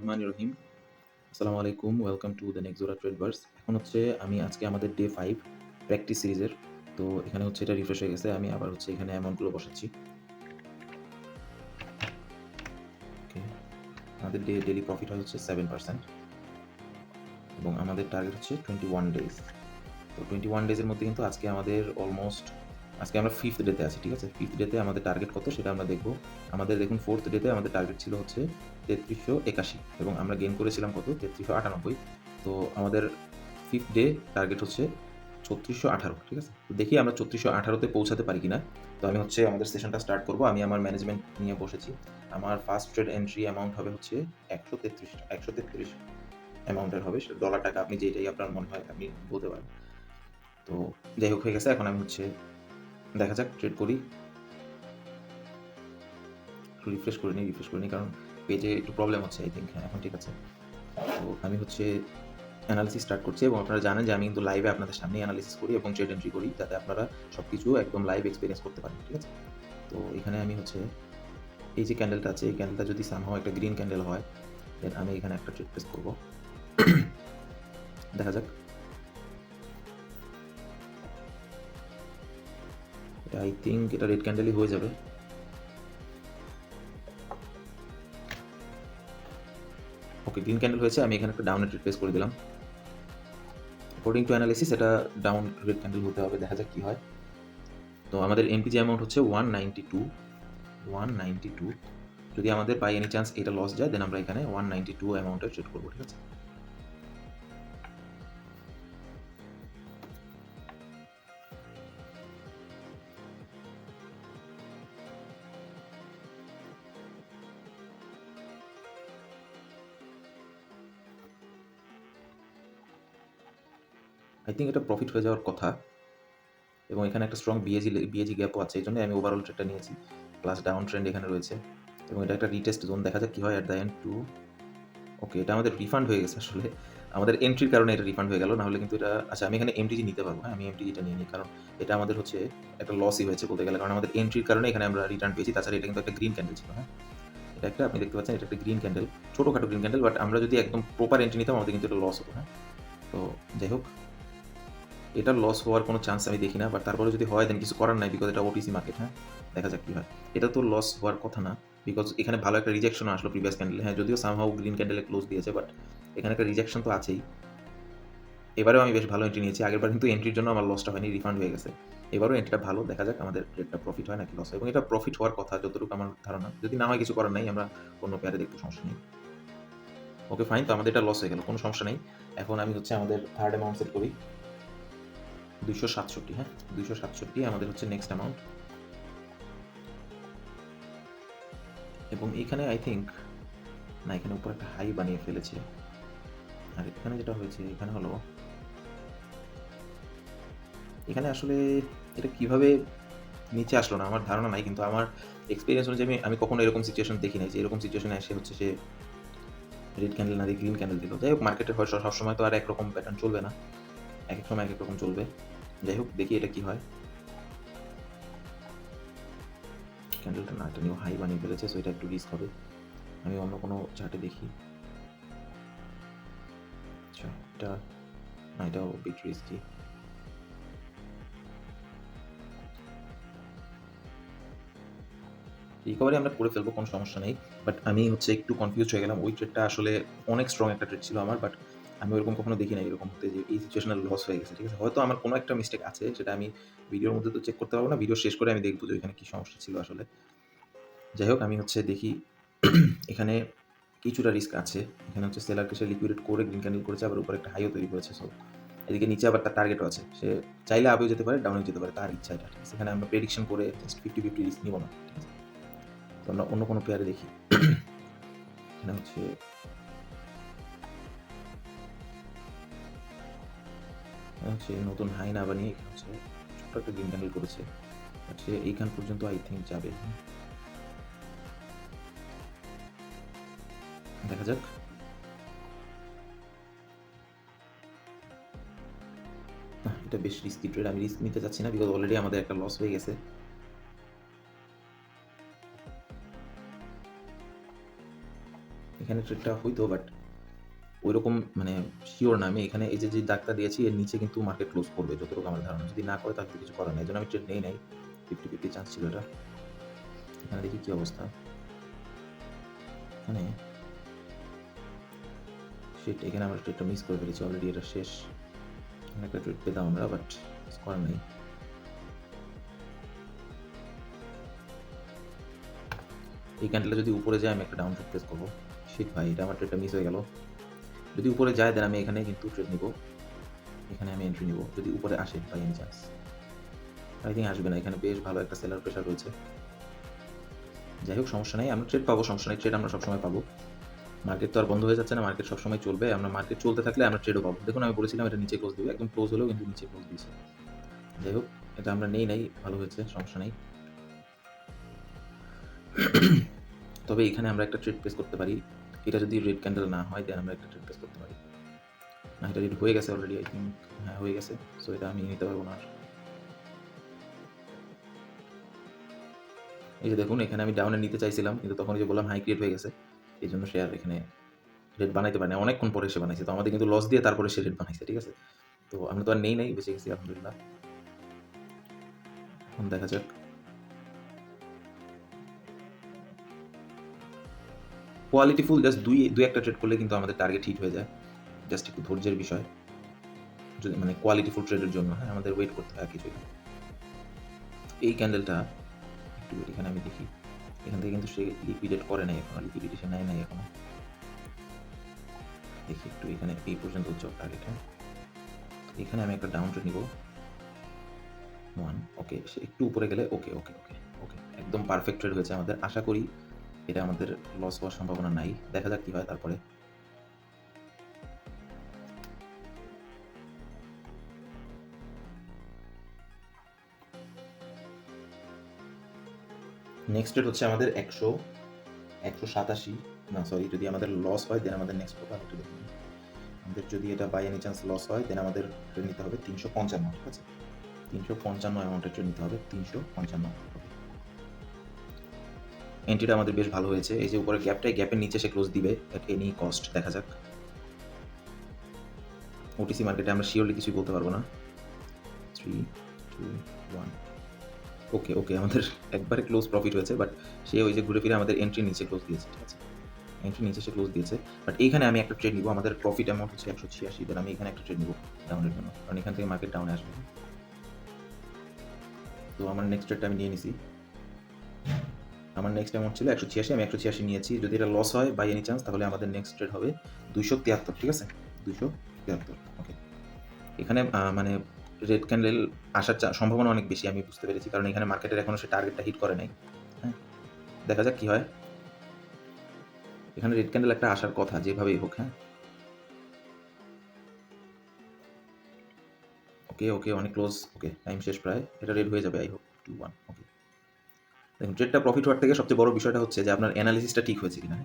রহমানির রহিম। আসসালামু আলাইকুম। ওয়েলকাম টু দ্য নেক্সট জোড়া ট্রেডভার্স। এখন হচ্ছে আমি আজকে আমাদের ডে 5 প্র্যাকটিস সিরিজের। তো এখানে হচ্ছে এটা রিফ্রেশ হয়ে গেছে। আমি আবার হচ্ছে এখানে অ্যামাউন্টগুলো বসাচ্ছি। ওকে। আমাদের ডেইলি প্রফিট হয় হচ্ছে 7% এবং আমাদের টার্গেট হচ্ছে 21 ডেজ। তো 21 ডেজের মধ্যে কিন্তু আজকে আমাদের আজকে আমরা 5th ডেতে আছি, ঠিক আছে? 5th ডেতে আমাদের টার্গেট কত সেটা আমরা দেখব। আমাদের দেখুন 4th ডেতে আমাদের টার্গেট ছিল হচ্ছে ৩৩৮১ এবং আমরা গেইন করেছিলাম কত? ৩৩৯৮। তো আমাদের 5th ডে টার্গেট হচ্ছে ৩৬১৮, ঠিক আছে? তো দেখি আমরা ৩৬১৮ তে পৌঁছাতে পারি কিনা। তো আমি হচ্ছে আমাদের সেশনটা স্টার্ট করব। আমি আমার ম্যানেজমেন্ট নিয়ে বসেছি। আমার ফার্স্ট ট্রেড এন্ট্রি অ্যামাউন্ট হবে হচ্ছে ১৩৩ অ্যামাউন্টের হবে। সেটা ডলার টাকা আপনি যেটাই আপনার মনে হয় আপনি বলতে পারেন। তো যাই হোক হয়ে গেছে। এখন আমি হচ্ছে দেখা যাক ট্রেড করি। একটু রিফ্রেশ করে নিই কারণ পেজে একটু প্রবলেম হচ্ছে আই থিংক। হ্যাঁ, এখন ঠিক আছে। তো আমি হচ্ছে অ্যানালিসিস স্টার্ট করছি এবং আপনারা জানেন যে আমি কিন্তু লাইভে আপনাদের সামনেই অ্যানালিসিস করি এবং ট্রেড এন্ট্রি করি যাতে আপনারা সবকিছু একদম লাইভ এক্সপেরিয়েন্স করতে পারেন, ঠিক আছে? তো এখানে আমি হচ্ছে এই যে ক্যান্ডেলটা আছে এই ক্যান্ডেলটা যদি সামহাও একটা গ্রিন ক্যান্ডেল হয় দেন আমি এখানে একটা ট্রেড প্লেস করব। দেখা যাক। এটা আই থিংক এটা রেড ক্যান্ডেলই হয়ে যাবে। ওকে, গ্রিন ক্যান্ডেল হয়েছে। আমি এখানে একটা ডাউনের ট্রেড প্লেস করে দিলাম। অ্যাকর্ডিং টু অ্যানালিসিস এটা ডাউন রেড ক্যান্ডেল হতে হবে। দেখা যাক কি হয়। তো আমাদের এমপিজি অ্যামাউন্ট হচ্ছে 192 যদি আমাদের বাই এনি চান্স এটা লস যায় দেন আমরা এখানে 192 অ্যামাউন্টের ট্রেড করবো, ঠিক আছে? আই থিঙ্ক এটা প্রফিট হয়ে যাওয়ার কথা এবং এখানে একটা স্ট্রং বিএজি গ্যাপও আছে, এই জন্য আমি ওভারঅল ট্রেডটা নিয়েছি। প্লাস ডাউন ট্রেন্ড এখানে রয়েছে এবং এটা একটা রিটেস্ট জোন। দেখা যাক কি হয় অ্যাট দ্য এন্ড টু। ওকে, এটা আমাদের রিফান্ড হয়ে গেছে আসলে। আমাদের এন্ট্রির কারণে এটা রিফান্ড হয়ে গেল, না হলে কিন্তু এটা আচ্ছা আমি এখানে এমটিজি নিতে পারবো। হ্যাঁ, আমি এমটিজিটা নিয়ে নিই কারণ এটা আমাদের হচ্ছে একটা লসই হয়েছে বলতে গেলে, কারণ আমাদের এন্ট্রির কারণে এখানে আমরা রিটার্ন পেয়েছি। তাছাড়া এটা কিন্তু একটা গ্রিন ক্যান্ডেল ছিল। হ্যাঁ, এটা একটা আপনি দেখতে পাচ্ছেন এটা একটা গ্রিন ক্যান্ডেল, ছোটোখাটো গ্রিন ক্যান্ডেল, বাট আমরা যদি একদম প্রপার এন্ট্রি নিতাম আমাদের কিন্তু এটা লস হতো। হ্যাঁ, তো যাই হোক এটার লস হওয়ার কোনো চান্স আমি দেখি না, বাট তারপরে যদি হয় দেন কিছু করার নাই বিকজ এটা ওটিসি মার্কেট। হ্যাঁ, দেখা যাক কি হয়। এটা তো লস হওয়ার কথা না বিকজ এখানে ভালো একটা রিজেকশন আসলো প্রিভিয়াস ক্যান্ডেল। হ্যাঁ, যদিও সামহাউ গ্রিন ক্যান্ডেলে ক্লোজ দিয়েছে বাট এখানে একটা রিজেকশন তো আছেই। এবারেও আমি বেশ ভালো এন্ট্রি নিয়েছি। আগেরবার কিন্তু এন্ট্রির জন্য আমার লসটা হয়নি, রিফান্ড হয়ে গেছে। এবারও এন্ট্রিটা ভালো। দেখা যাক আমাদের ট্রেডটা প্রফিট হয় নাকি লস হয়, এবং এটা প্রফিট হওয়ার কথা যতটুকু আমার ধারণা। যদি না হয় কিছু করার নাই, আমরা অন্য পেয়ারে দেখবো, সমস্যা নেই। ওকে ফাইন, তো আমাদের এটা লস হয়ে গেল, কোনো সমস্যা নেই। এখন আমি হচ্ছে আমাদের থার্ড অ্যামাউন্ট সেট করি 267। হ্যাঁ, 267 আমাদের হচ্ছে নেক্সট অ্যামাউন্ট। এবং এখানে আই থিঙ্ক না, এখানে উপর একটা হাই বানিয়ে ফেলেছে। আর এখানে যেটা হয়েছে এখানে হলো এখানে আসলে এটা কিভাবে নিচে আসলো না আমার ধারণা নাই, কিন্তু আমার এক্সপিরিয়েন্স অনুযায়ী আমি কখনো এরকম সিচুয়েশন দেখি নাই যে এরকম সিচুয়েশনে এসে হচ্ছে সে রেড ক্যান্ডেল না দিয়ে গ্রিন ক্যান্ডেল দিল। যাই হোক, মার্কেটের হয় সবসময় তো আর একরকম প্যাটার্ন চলবে না, এক এক সময় এক এক রকম চলবে। যাই হোক দেখি এটা কি হয়। ক্যান্ডেলটা না, এটা নিয়েও হাই বানিয়ে ফেলেছে, সো এটা একটু রিস্ক হবে। আমি অন্য কোনো চার্টে দেখি। আচ্ছা, এটা না, এটাও বিট রিস্কি। রিকভারি আমরা করে ফেলবো, কোনো সমস্যা নেই। বাট আমি হচ্ছে একটু কনফিউজ হয়ে গেলাম। ওই ট্রেডটা আসলে অনেক স্ট্রং একটা ট্রেড ছিল আমার, বাট আমি ওরকম কখনো দেখি নাই এরকম হতে যে এই সিচুয়েশনে লস হয়ে গেছে, ঠিক আছে? হয়তো আমার কোনো একটা মিস্টেক আছে, সেটা আমি ভিডিওর মধ্যে তো চেক করতে পারবো না। ভিডিও শেষ করে আমি দেখবো যে এখানে কী সমস্যা ছিল আসলে। যাই হোক আমি হচ্ছে দেখি এখানে কিছুটা রিস্ক আছে। এখানে হচ্ছে সেলারকে সে লিকুইডেট করে গ্রিন ক্যান্ডেল করেছে, আবার উপরে একটা হাইও তৈরি করেছে। সো এদিকে নিচে আবার তার টার্গেটও আছে। সে চাইলে আপেও যেতে পারে, ডাউনেও যেতে পারে, তার ইচ্ছা এটা, ঠিক আছে? এখানে আমরা প্রেডিকশন করে জাস্ট 50-50 রিস্ক নিব না, ঠিক আছে? তো আমরা অন্য কোনো পেয়ারে দেখি। এখানে হচ্ছে নতুন হাই না বানিয়ে এখানে হচ্ছে ছোট্ট একটা গ্রিন ক্যান্ডেল করেছে। সে এইখান পর্যন্ত আই থিঙ্ক যাবে। দেখা যাক। এটা বেশ রিস্কি ট্রেড, আমি রিস্ক নিতে চাচ্ছি না বিকজ অলরেডি আমাদের একটা লস হয়ে গেছে। এখানে ট্রেডটা হইতো, বাট ওইরকম মানে শিওর না আমি। এখানে এই যে দাগটা দিয়েছি এর নিচে কিন্তু মার্কেট ক্লোজ করবে যতটুকু আমার ধারণা। যদি না করে তাহলে তো কিছু করার নেই। এজন্য আমি ট্রেড নেই নাই। 50-50 চান্স ছিল এটা। এখানে দেখি কি অবস্থা। এখানে শিট, এখানে আমরা ট্রেডটা মিস করে ফেলেছি অলরেডি। এটা শেষ। এখানে একটা ট্রেড পেতাম আমরা, বাট কিছু করার নেই। এই ক্যান্ডেলটা যদি উপরে যায় আমি একটা ডাউন ট্রেড প্লেস করবো। শিট ভাই, এটা আমার ট্রেডটা মিস হয়ে গেল। যদি উপরে যায় দেন আমি এখানে কিন্তু ট্রেড নিব। এখানে আমি এন্ট্রি নিব যদি উপরে আসে by any chance. I think আসবে না। এখানে বেশ ভালো একটা সেলার প্রেশার রয়েছে। যাই হোক, সমস্যা নেই, আমরা ট্রেড পাবো, সমস্যা নেই। ট্রেড আমরা সবসময় পাবো। মার্কেট তো আর বন্ধ হয়ে যাচ্ছে না, মার্কেট সবসময় চলবে। আমরা মার্কেট চলতে থাকলে আমরা ট্রেডও পাবো। দেখুন আমি বলেছিলাম এটা নিচে ক্লোজ দিবে, একদম ক্লোজ হলেও কিন্তু নিচে ক্লোজ দিয়েছে। যাই হোক, এটা আমরা নেই ভালো হয়েছে, সমস্যা নেই। তবে এখানে আমরা একটা ট্রেড প্লেস করতে পারি। এটা যদি রেড ক্যান্ডেল না হয় দেন আমরা একটা ট্রেড প্লেস করতে পারি। না, এটা রেড হয়ে গেছে অলরেডি, আই থিঙ্ক। হ্যাঁ, হয়ে গেছে। সো এটা আমি নিতে পারবো না আর। এই যে দেখুন, এখানে আমি ডাউনে নিতে চাইছিলাম, কিন্তু তখন যে বললাম হাই ক্রিয়েট হয়ে গেছে, এই জন্য সে আর এখানে রেট বানাইতে পারে না। অনেকক্ষণ পরে সে বানাইছে, তো আমাদের কিন্তু লস দিয়ে তারপরে সে রেট বানাইছে, ঠিক আছে। তো আমরা তো আর নেই বেঁচে গেছি আলহামদুলিল্লাহ। এখন দেখা যাক। কোয়ালিটি ফুল জাস্ট দুই একটা ট্রেড করলে কিন্তু আমাদের টার্গেট হিট হয়ে যায়। জাস্ট একটু ধৈর্যের বিষয়, যদি মানে কোয়ালিটি ফুল ট্রেডের জন্য। হ্যাঁ, আমাদের ওয়েট করতে হয় কিছুই না। এই ক্যান্ডেলটা একটু এখানে আমি দেখি, এখান থেকে কিন্তু সে লিকুইডেট করে নাই এখনো, লিকুইডিটেশন নেয় নাই এখনো। দেখি একটু, এখানে এই পর্যন্ত হচ্ছে টার্গেট। হ্যাঁ, এখানে আমি একটা ডাউন ট্রেড নিব 1। ওকে, সে একটু উপরে গেলে ওকে ওকে ওকে ওকে, একদম পারফেক্ট ট্রেড হয়েছে আমাদের। আশা করি এটা আমাদের লস হওয়ার সম্ভাবনা নাই। দেখা যাক কি হয় তারপরে। নেক্সট ট্রেড হচ্ছে আমাদের 187। না সরি, যদি আমাদের লস হয় দেন আমাদের নেক্সট হবে একটু দেখুন। আমাদের যদি এটা বাই এনি চান্স লস হয় দেন আমাদের ট্রেড নিতে হবে 355, ঠিক আছে। 355 অ্যামাউন্টের ট্রেড নিতে হবে, 355। ওকে, এন্ট্রিটা আমাদের বেশ ভালো হয়েছে। এই যে উপরে গ্যাপের নিচে সে ক্লোজ দিবে এট এনি কস্ট। দেখা যাক। ওটিসি মার্কেটে আমরা শিওরলি কিছুই বলতে পারবো না। 3, 2, 1। ওকে ওকে, আমাদের একবারে ক্লোজ প্রফিট হয়েছে, বাট সে ওই যে ঘুরে ফিরে আমাদের এন্ট্রি নিচে ক্লোজ দিয়েছে, ঠিক আছে। এন্ট্রি নিচে সে ক্লোজ দিয়েছে, বাট এইখানে আমি একটা ট্রেড নিব। আমাদের প্রফিট অ্যামাউন্ট হচ্ছে 186, দেন আমি এখানে একটা ট্রেড নিব ডাউনের জন্য, কারণ এখান থেকে মার্কেট ডাউনে আসবে। তো আমার নেক্সট ট্রেডটা আমি নিয়ে নিছি। আমার নেক্সট অ্যামাউন্ট ছিল 186, আমি 186 নিয়েছি। যদি এটা লস হয় বাই এনি চান্স তাহলে আমাদের নেক্সট ট্রেড হবে 273, ঠিক আছে। 273। ওকে, এখানে মানে রেড ক্যান্ডেল আসার সম্ভাবনা অনেক বেশি, আমি বুঝতে পেরেছি, কারণ এখানে মার্কেটের এখনো সে টার্গেটটা হিট করে নাই। হ্যাঁ, দেখা যাক কি হয়। এখানে রেড ক্যান্ডেল একটা আসার কথা যেভাবেই হোক। হ্যাঁ, ওকে ওকে, অনেক ক্লোজ। ওকে, টাইম শেষ প্রায়, এটা রেড হয়ে যাবে আই হোপ। 2, 1। ওকে, দেখুন ট্রেডটা প্রফিট হওয়ার থেকে সবচেয়ে বড় বিষয়টা হচ্ছে যে আপনার অ্যানালিসিসটা ঠিক হয়েছে কিনা।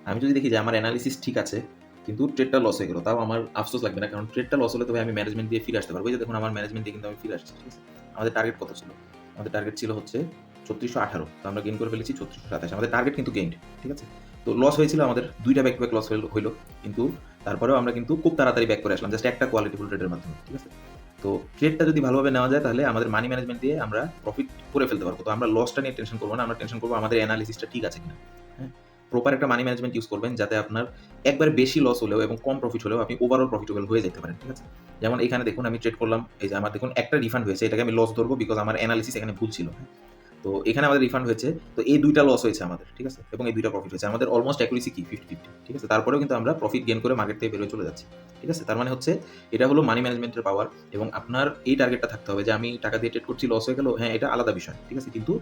আমি যদি দেখি যে আমার অ্যানালিসিস ঠিক আছে কিন্তু ট্রেডটা লস হয়ে গেল, তাও আমার আফসোস লাগবে না, কারণ ট্রেডটা লস হলে তবে আমি ম্যানেজমেন্ট দিয়ে ফিরে আসতে পারবো। এই যে দেখুন, আমার ম্যানেজমেন্ট দিয়ে কিন্তু আমি ফিরে আসছি, ঠিক আছে। আমাদের টার্গেট কত ছিল? আমাদের টার্গেট ছিল হচ্ছে 3618, তো আমরা গেইন করে ফেলেছি 3627। আমাদের টার্গেট কিন্তু গেইন্ড, ঠিক আছে। তো লস হয়েছিল আমাদের, দুইটা ব্যাক টু ব্যাক লস হইলো, কিন্তু তারপরেও আমরা কিন্তু খুব তাড়াতাড়ি ব্যাক করে আসলাম জাস্ট একটা কোয়ালিটিফুল ট্রেডের মাধ্যমে, ঠিক আছে। তো ট্রেডটা যদি ভালোভাবে নেওয়া যায় তাহলে আমাদের মানি ম্যানেজমেন্ট দিয়ে আমরা প্রফিট করে ফেলতে পারবো। তো আমরা লসটা নিয়ে টেনশন করবো না, আমরা টেনশন করবো আমাদের অ্যানালিসিসটা ঠিক আছে কিনা। হ্যাঁ, প্রপার একটা মানি ম্যানেজমেন্ট ইউজ করবেন যাতে আপনার একবার বেশি লস হলেও এবং কম প্রফিট হলেও আপনি ওভারঅল প্রফিটেবল হয়ে যেতে পারেন, ঠিক আছে। যেমন এখানে দেখুন আমি ট্রেড করলাম, এই যে আমার দেখুন একটা রিফান্ড হয়েছে, এটাকে আমি লস ধরবো বিকজ আমার অ্যানালিসিস এখানে ভুল ছিল। হ্যাঁ, তো এখানে আমাদের রিফান্ড হয়েছে, তো এই দুইটা লস হয়েছে আমাদের, ঠিক আছে, এবং এই দুইটা প্রফিট হয়েছে আমাদের। অলমোস্ট অ্যাকুরেসি কি 50-50, ঠিক আছে। তারপরেও কিন্তু আমরা প্রফিট গেইন করে মার্কেট থেকে বেরোয় চলে যাচ্ছি, ঠিক আছে। তার মানে হচ্ছে এটা হলো মানি ম্যানেজমেন্টের পাওয়ার, এবং আপনার এই টার্গেটটা থাকতে হবে যে আমি টাকা দিয়ে ট্রেড করছি, লস হয়ে গেল, হ্যাঁ এটা আলাদা বিষয়, ঠিক আছে। কিন্তু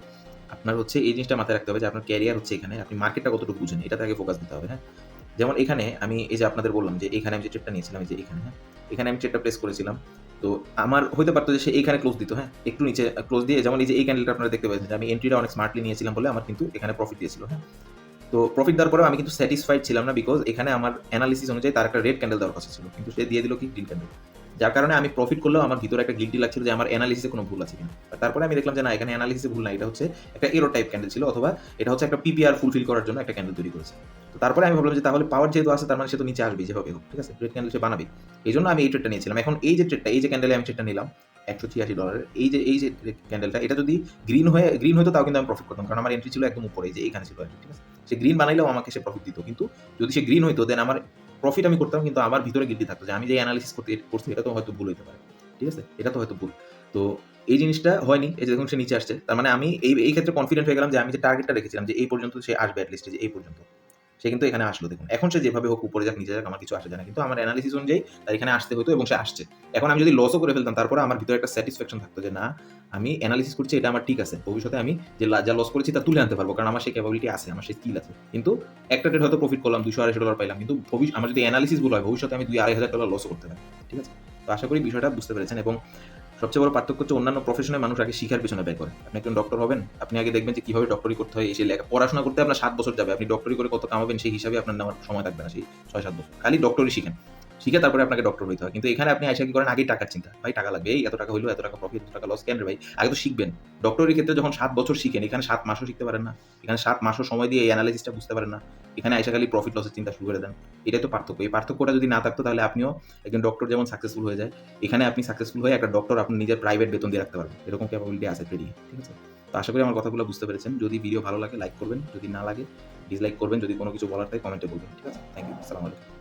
আপনার হচ্ছে এই জিনিসটা মাথায় রাখতে হবে যে আপনার ক্যারিয়ার হচ্ছে এখানে, আপনি মার্কেটটা কতটুকু বুঝেন এটাতে আগে ফোকাস দিতে হবে। হ্যাঁ, যেমন এখানে আমি এই যে আপনাদের বললাম যে এখানে আমি যে ট্রেডটা নিয়েছিলাম, এই যে এখানে, হ্যাঁ এখানে আমি ট্রেডটা প্লেস করেছিলাম, তো আমার হইতে পারতো যে সে এইখানে ক্লোজ দিত, হ্যাঁ একটু নিচে ক্লোজ দিয়ে, যেমন এই যে এই ক্যান্ডেলটা আপনারা দেখতে পাচ্ছেন যে আমি এন্ট্রিটা অনেক স্মার্টলি নিয়েছিলাম বলে আমার কিন্তু এখানে প্রফিট দিয়েছিল। হ্যাঁ, তো প্রফিট দেওয়ার পরেও আমি কিন্তু স্যাটিসফাইড ছিলাম না, বিকজ এখানে আমার অ্যানালিসিস অনুযায়ী তার একটা রেড ক্যান্ডেল দেওয়ার কথা ছিল, কিন্তু সে দিয়ে দিল কি গ্রিন ক্যান্ডেল। যার কারণে আমি প্রফিট করলেও আমার ভিতরে একটা গিল্টি লাগছিল যে আমার অ্যানালিসিসে কোনো ভুল আছে কিনা। তারপরে আমি দেখলাম যে না, এখানে অ্যানালিসিসে ভুল না, এটা হচ্ছে একটা এরর টাইপ ক্যান্ডেল ছিল, অথবা এটা হচ্ছে একটা পিপিআর ফুলফিল করার জন্য একটা ক্যান্ডেল তৈরি করেছে। তো তারপরে আমি ভাবলাম যে তাহলে পাওয়ার যেহেতু আছে তার মানে সে তো নিচে আসবেই যেভাবে হোক, ঠিক আছে? রেড ক্যান্ডেল সে বানাবেই। এইজন্য আমি এই ট্রেডটা নিয়েছিলাম। এখন এই যে ট্রেডটা, এই যে ক্যান্ডেলে আমি ট্রেডটা নিলাম $183, এই যে ক্যান্ডেলটা, এটা যদি গ্রিন হতো তাও কিন্তু আমি প্রফিট করতাম, কারণ আমার এন্ট্রি ছিল একদম উপরে, এই যে এইখানে ছিল entry, ঠিক আছে? সে গ্রিন বানাইলেও আমাকে সে প্রফিট দিত, কিন্তু যদি সে গ্রিন হইতো দেন আমার প্রফিট আমি করতাম, কিন্তু আমার ভিতরে গিল্টি থাকতো যে আমি যে অ্যানালিসিস করছি এটা তো হয়তো ভুল হইতে পারে, ঠিক আছে? এটা তো হয়তো ভুল। তো এই জিনিসটা হয়নি। এই যে দেখুন সে নিচে আসছে। তার মানে আমি এই ক্ষেত্রে কনফিডেন্ট হয়ে গেলাম যে আমি যে টার্গেটটা রেখেছিলাম যে এই পর্যন্ত সে আসবে এট লিস্ট, যে এই পর্যন্ত। সে কিন্তু এখানে আসলো দেখুন। এখন সে যেভাবে হোক উপরে যাক নিচে যাক আমার কিছু আসে যায় না। কিন্তু আমার অ্যানালিসিস অনুযায়ী তার এখানে আসতে হতো এবং সে আসছে। এখন আমি যদি লসও করে ফেলতাম তারপরে আমার ভিতরে একটা স্যাটিসফ্যাকশন থাকতো যে না, আমি অ্যানালিসিস করছি এটা আমার ঠিক আছে। ভবিষ্যতে আমি যে যা লস করেছি তা তুলে আনতে পারবো। কারণ আমার সেই ক্যাপাবিলিটি আছে, আমার সেই স্কিল আছে। কিন্তু একটা ট্রেড হয়তো প্রফিট করলাম, $200-250 পাইলাম। কিন্তু আমার যদি অ্যানালিসিস ভুল হয় ভবিষ্যতে আমি $2,000-2,500 লসও করতে পারি। ঠিক আছে? তো আশা করি বিষয়টা বুঝতে পেরেছেন, এবং সবচেয়ে বড় পার্থক্য হচ্ছে অন্যান্য প্রফেশনের মানুষ আগে শিখার পেছনে ব্যয় করে। আপনি একজন ডক্টর হবেন, আপনি আগে দেখবেন যে কিভাবে ডক্টরি করতে হয়, এসে পড়াশোনা করতে আপনার 7 বছর যাবে। আপনি ডক্টরি করে কত কামাবেন সেই হিসাবে আপনার নেওয়ার সময় থাকবে না সেই 6-7 বছর। খালি ডক্টরি শিখেন। শিখে তারপরে আপনাকে ডক্টর হইতে হয়। কিন্তু এখানে আপনি আইসা কি করেন, আগেই টাকার চিন্তা। ভাই টাকা লাগবে, এই এত টাকা হইলো, এত টাকা প্রফিট, এত টাকা লস, কেন রে ভাই? আগে তো শিখবেন। ডক্টরির ক্ষেত্রে যখন 7 বছর শিখেন, এখানে 7 মাসও শিখতে পারেন না। এখানে 7 মাসও সময় দিয়ে এই এনালাইসিসটা বুঝতে পারেন না। এখানে আইসা খালি প্রফিট লসের চিন্তা শুরু করে দেন। এটাই তো পার্থক্য। এই পার্থক্যটা যদি না থাকতো তাহলে আপনিও একজন ডক্টর যেমন সাকসেসফুল হয়ে যায়, এখানে আপনি সাকসেসফুল হয়ে একটা ডক্টর আপনি নিজের প্রাইভেট বেতন দিয়ে রাখতে পারবেন। এরকম ক্যাপাবিলিটি আছে ট্রেডিং, ঠিক আছে? তো আশা করি আমার কথাগুলো বুঝতে পেরেছেন। যদি ভিডিও ভালো লাগে লাইক করবেন, যদি না লাগে ডিসলাইক করবেন। যদি কোনো কিছু বলার থাকে কমেন্টে বলবেন। ঠিক আছে? Thank you. আসসালামু আলাইকুম।